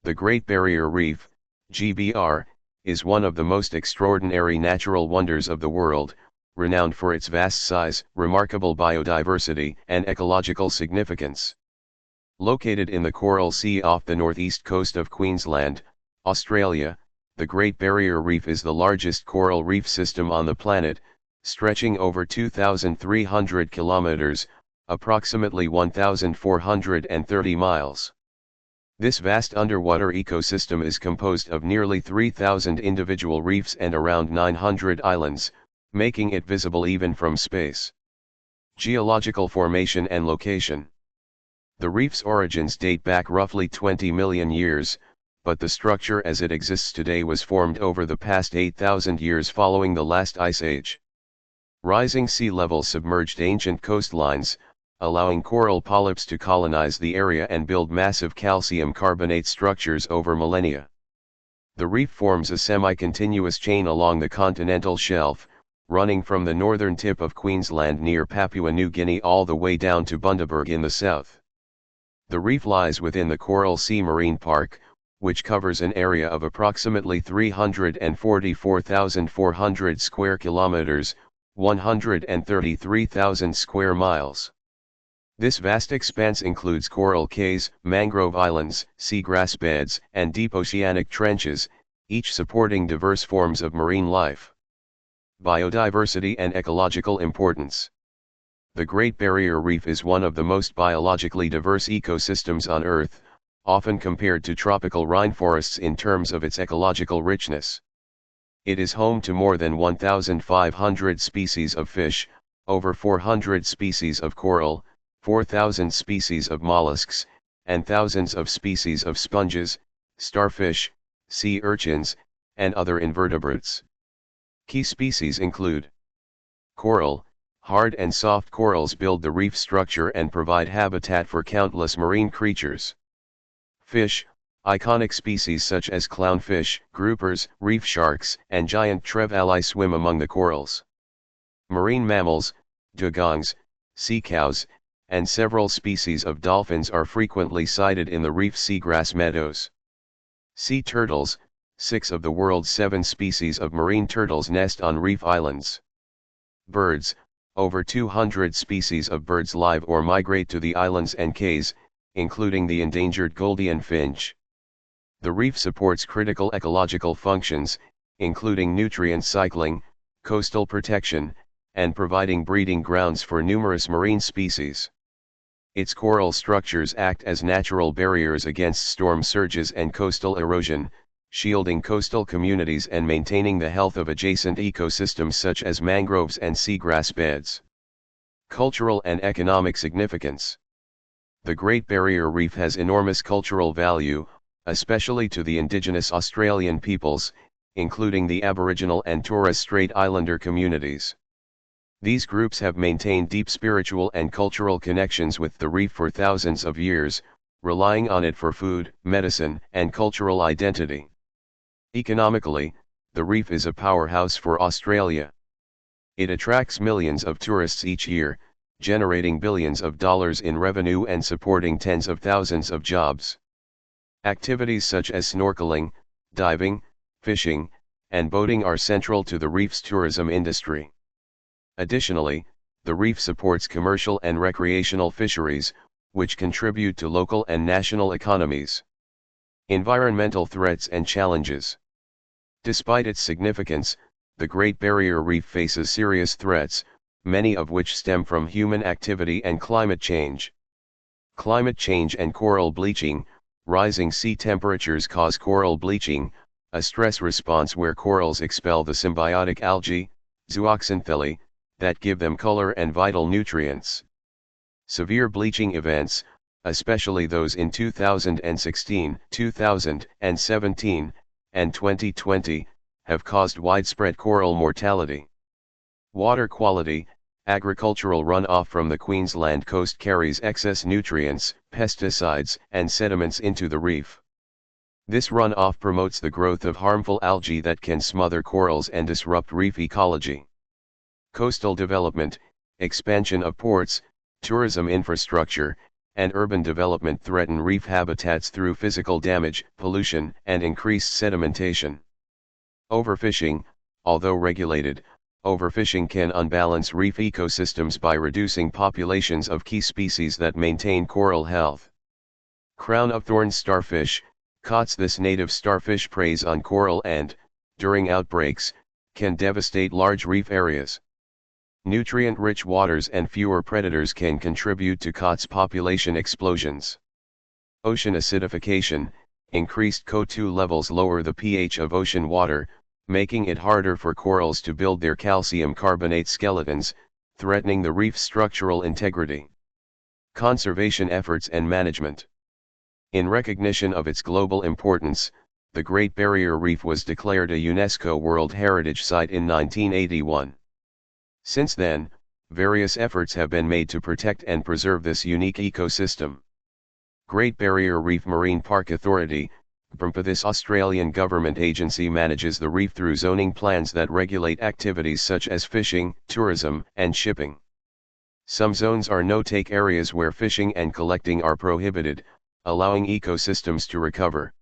The Great Barrier Reef, GBR, is one of the most extraordinary natural wonders of the world, renowned for its vast size, remarkable biodiversity, and ecological significance. Located in the Coral Sea off the northeast coast of Queensland, Australia, the Great Barrier Reef is the largest coral reef system on the planet, stretching over 2,300 kilometers, approximately 1,430 miles. This vast underwater ecosystem is composed of nearly 3,000 individual reefs and around 900 islands, making it visible even from space. Geological formation and location. The reef's origins date back roughly 20 million years, but the structure as it exists today was formed over the past 8,000 years following the last ice age. Rising sea levels submerged ancient coastlines, allowing coral polyps to colonize the area and build massive calcium carbonate structures over millennia. The reef forms a semi-continuous chain along the continental shelf, running from the northern tip of Queensland near Papua New Guinea all the way down to Bundaberg in the south. The reef lies within the Coral Sea Marine Park, which covers an area of approximately 344,400 square kilometers, 133,000 square miles. This vast expanse includes coral cays, mangrove islands, seagrass beds, and deep oceanic trenches, each supporting diverse forms of marine life. Biodiversity and ecological importance. The Great Barrier Reef is one of the most biologically diverse ecosystems on Earth, often compared to tropical rainforests in terms of its ecological richness. It is home to more than 1,500 species of fish, over 400 species of coral, 4,000 species of mollusks, and thousands of species of sponges, starfish, sea urchins, and other invertebrates. Key species include coral. Hard and soft corals build the reef structure and provide habitat for countless marine creatures. Fish. Iconic species such as clownfish, groupers, reef sharks, and giant trevally swim among the corals. Marine mammals. Dugongs, sea cows, and several species of dolphins are frequently sighted in the reef seagrass meadows. Sea turtles. 6 of the world's 7 species of marine turtles nest on reef islands. Birds. Over 200 species of birds live or migrate to the islands and cays, including the endangered Gouldian finch. The reef supports critical ecological functions, including nutrient cycling, coastal protection, and providing breeding grounds for numerous marine species. Its coral structures act as natural barriers against storm surges and coastal erosion, shielding coastal communities and maintaining the health of adjacent ecosystems such as mangroves and seagrass beds. Cultural and economic significance. The Great Barrier Reef has enormous cultural value, especially to the indigenous Australian peoples, including the Aboriginal and Torres Strait Islander communities. These groups have maintained deep spiritual and cultural connections with the reef for thousands of years, relying on it for food, medicine, and cultural identity. Economically, the reef is a powerhouse for Australia. It attracts millions of tourists each year, generating billions of dollars in revenue and supporting tens of thousands of jobs. Activities such as snorkeling, diving, fishing, and boating are central to the reef's tourism industry. Additionally, the reef supports commercial and recreational fisheries, which contribute to local and national economies. Environmental threats and challenges. Despite its significance, the Great Barrier Reef faces serious threats, many of which stem from human activity and climate change. Climate change and coral bleaching. Rising sea temperatures cause coral bleaching, a stress response where corals expel the symbiotic algae, zooxanthellae, that give them color and vital nutrients. Severe bleaching events, especially those in 2016, 2017, and 2020, have caused widespread coral mortality. Water quality. Agricultural runoff from the Queensland coast carries excess nutrients, pesticides, and sediments into the reef. This runoff promotes the growth of harmful algae that can smother corals and disrupt reef ecology. Coastal development, expansion of ports, tourism infrastructure, and urban development threaten reef habitats through physical damage, pollution, and increased sedimentation. Overfishing, although regulated, overfishing can unbalance reef ecosystems by reducing populations of key species that maintain coral health. Crown-of-thorns starfish, COTS. This native starfish preys on coral and, during outbreaks, can devastate large reef areas. Nutrient-rich waters and fewer predators can contribute to COTS population explosions. Ocean acidification, increased CO2 levels lower the pH of ocean water, making it harder for corals to build their calcium carbonate skeletons, threatening the reef's structural integrity. Conservation efforts and management. In recognition of its global importance, the Great Barrier Reef was declared a UNESCO World Heritage Site in 1981. Since then, various efforts have been made to protect and preserve this unique ecosystem. Great Barrier Reef Marine Park Authority, GBRMPA. This Australian government agency manages the reef through zoning plans that regulate activities such as fishing, tourism, and shipping. Some zones are no-take areas where fishing and collecting are prohibited, allowing ecosystems to recover.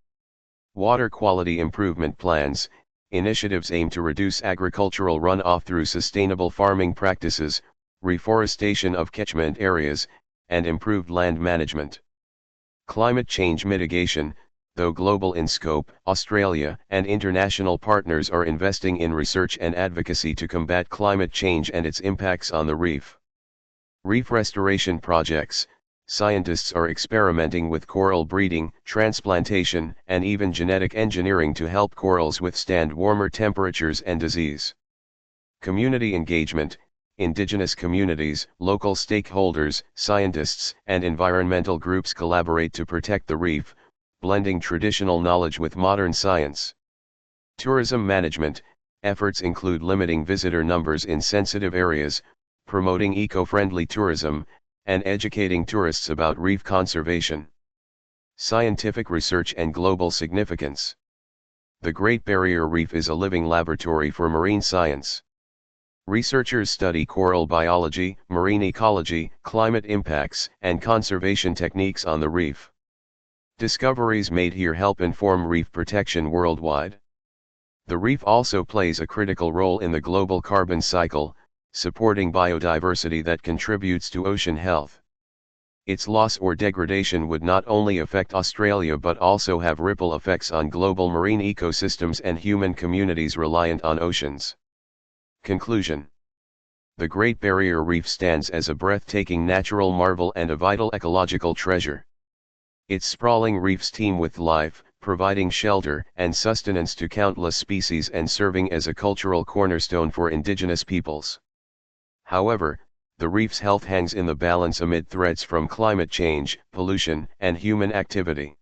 Water quality improvement plans, initiatives aim to reduce agricultural runoff through sustainable farming practices, reforestation of catchment areas, and improved land management. Climate change mitigation, though global in scope, Australia and international partners are investing in research and advocacy to combat climate change and its impacts on the reef. Reef restoration projects. Scientists are experimenting with coral breeding, transplantation, and even genetic engineering to help corals withstand warmer temperatures and disease. Community engagement. Indigenous communities, local stakeholders, scientists, and environmental groups collaborate to protect the reef, blending traditional knowledge with modern science. Tourism management. Efforts include limiting visitor numbers in sensitive areas, promoting eco-friendly tourism, and educating tourists about reef conservation. Scientific research and global significance. The Great Barrier Reef is a living laboratory for marine science. Researchers study coral biology, marine ecology, climate impacts, and conservation techniques on the reef. Discoveries made here help inform reef protection worldwide. The reef also plays a critical role in the global carbon cycle, supporting biodiversity that contributes to ocean health. Its loss or degradation would not only affect Australia but also have ripple effects on global marine ecosystems and human communities reliant on oceans. Conclusion. The Great Barrier Reef stands as a breathtaking natural marvel and a vital ecological treasure. Its sprawling reefs teem with life, providing shelter and sustenance to countless species and serving as a cultural cornerstone for indigenous peoples. However, the reef's health hangs in the balance amid threats from climate change, pollution, and human activity.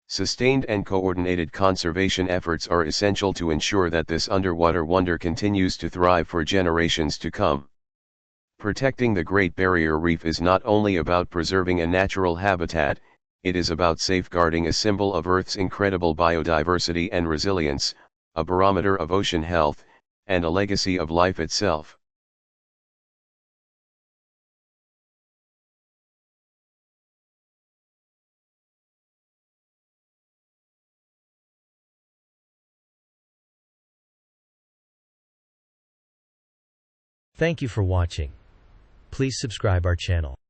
Sustained and coordinated conservation efforts are essential to ensure that this underwater wonder continues to thrive for generations to come. Protecting the Great Barrier Reef is not only about preserving a natural habitat, it is about safeguarding a symbol of Earth's incredible biodiversity and resilience, a barometer of ocean health, and a legacy of life itself. Thank you for watching. Please subscribe our channel.